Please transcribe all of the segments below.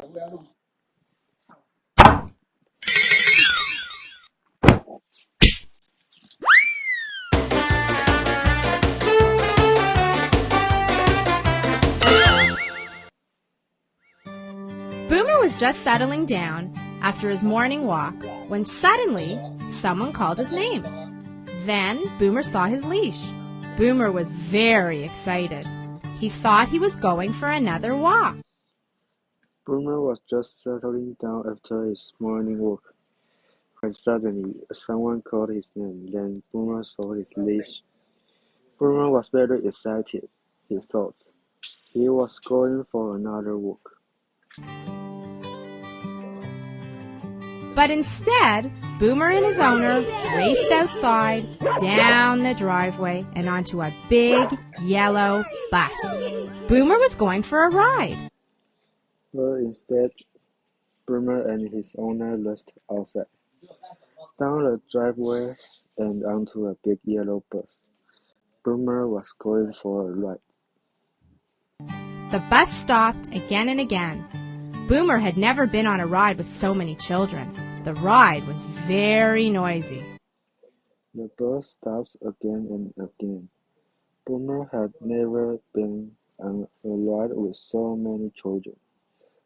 Boomer was just settling down after his morning walk when suddenly someone called his name. Then Boomer saw his leash. Boomer was very excited. He thought he was going for another walk. Boomer was just settling down after his morning walk, when suddenly someone called his name. Then Boomer saw his leash. Boomer was very excited, he thought. He was going for another walk. But instead, Boomer and his owner raced outside, down the driveway, and onto a big yellow bus. Boomer was going for a ride. But instead, Boomer and his owner raced outside, down the driveway, and onto a big yellow bus. Boomer was going for a ride. The bus stopped again and again. Boomer had never been on a ride with so many children. The ride was very noisy. The bus stopped again and again. Boomer had never been on a ride with so many children.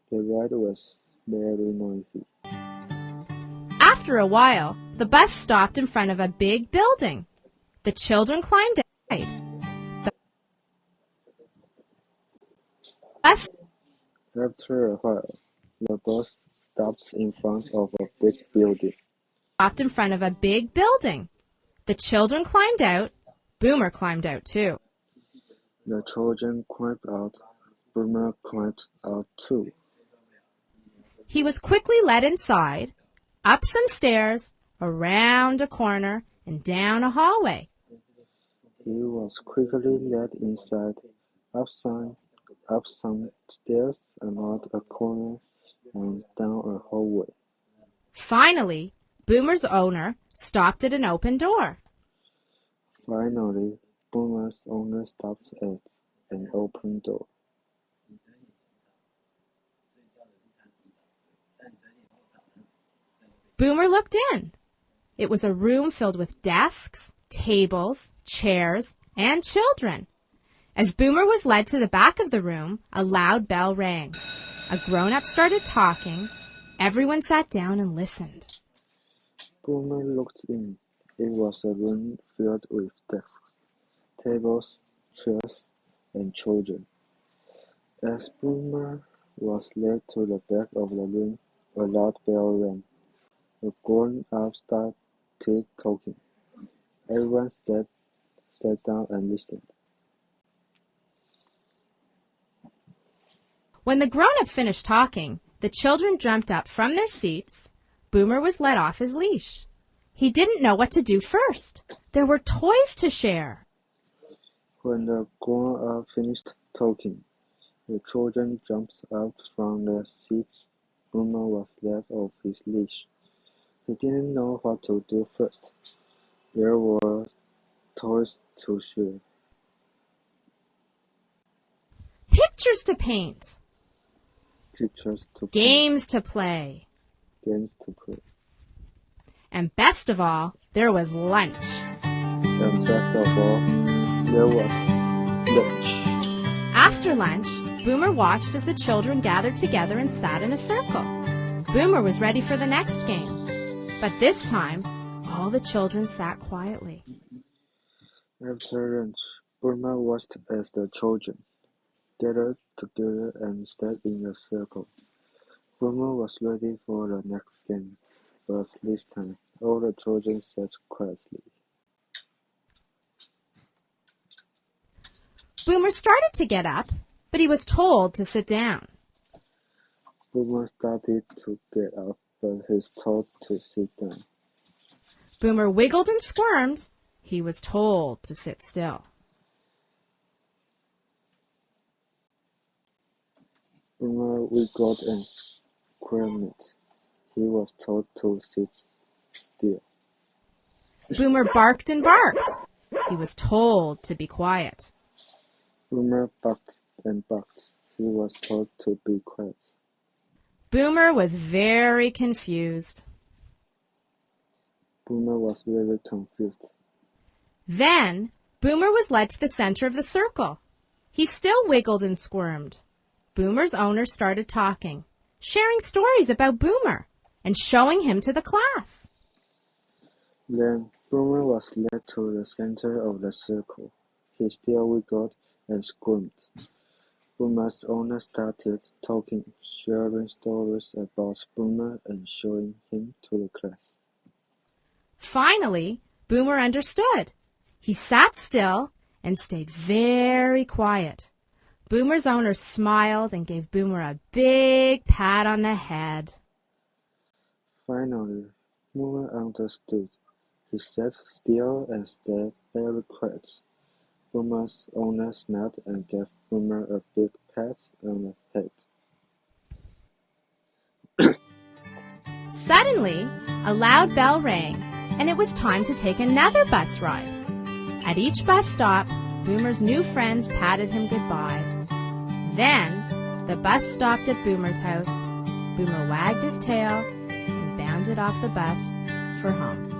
The ride was very noisy. After a while, the bus stopped in front of a big building. The children climbed out. After a while, the bus stopped in front of a big building. Stopped in front of a big building. The children climbed out. Boomer climbed out too. The children climbed out. Boomer climbed out too. He was quickly led inside, up some stairs, around a corner, and down a hallway. He was quickly led inside, up some stairs, around a corner, and down a hallway. Finally, Boomer's owner stopped at an open door. Finally, Boomer's owner stopped at an open door. Boomer looked in. It was a room filled with desks, tables, chairs, and children. As Boomer was led to the back of the room, a loud bell rang. A grown-up started talking. Everyone sat down and listened. Boomer looked in. It was a room filled with desks, tables, chairs, and children. As Boomer was led to the back of the room, a loud bell rang. The grown-ups started talking. Everyone sat down and listened. When the grown-up finished talking, the children jumped up from their seats. Boomer was let off his leash. He didn't know what to do first. There were toys to share. When the grown-up finished talking, the children jumped up from their seats. Boomer was let off his leash. He didn't know what to do first. There were toys to share. Pictures to paint. Pictures to Games to play. Games to play. And best of all, there was lunch. And best of all, there was lunch. After lunch, Boomer watched as the children gathered together and sat in a circle. Boomer was ready for the next game. But this time, all the children sat quietly. After lunch, Boomer watched as the children gathered together and sat in a circle. Boomer was ready for the next game, but this time, all the children sat quietly. Boomer started to get up, but he was told to sit down. Boomer started to get up, but he was told to sit down. Boomer wiggled and squirmed. He was told to sit still. Boomer wiggled and squirmed. He was told to sit still. Boomer barked and barked. He was told to be quiet. Boomer barked and barked. He was told to be quiet. Boomer was very confused. Boomer was very confused. Then, Boomer was led to the center of the circle. He still wiggled and squirmed. Boomer's owner started talking, sharing stories about Boomer, and showing him to the class. Then Boomer was led to the center of the circle. He still wiggled and squirmed. Boomer's owner started talking, sharing stories about Boomer and showing him to the class. Finally, Boomer understood. He sat still and stayed very quiet. Boomer's owner smiled and gave Boomer a big pat on the head. Finally, Boomer understood. He sat still and stayed very quiet. Boomer's owner smiled and gave Boomer a big pat on the head. Suddenly, a loud bell rang, and it was time to take another bus ride. At each bus stop, Boomer's new friends patted him goodbye. Then, the bus stopped at Boomer's house. Boomer wagged his tail and bounded off the bus for home.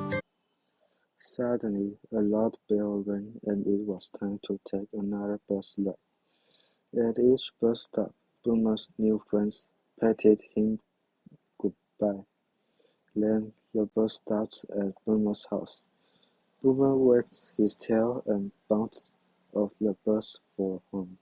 Suddenly, a loud bell rang and it was time to take another bus ride. At each bus stop, Boomer's new friends patted him goodbye. Then the bus stopped at Boomer's house. Boomer wagged his tail and bounced off the bus for home.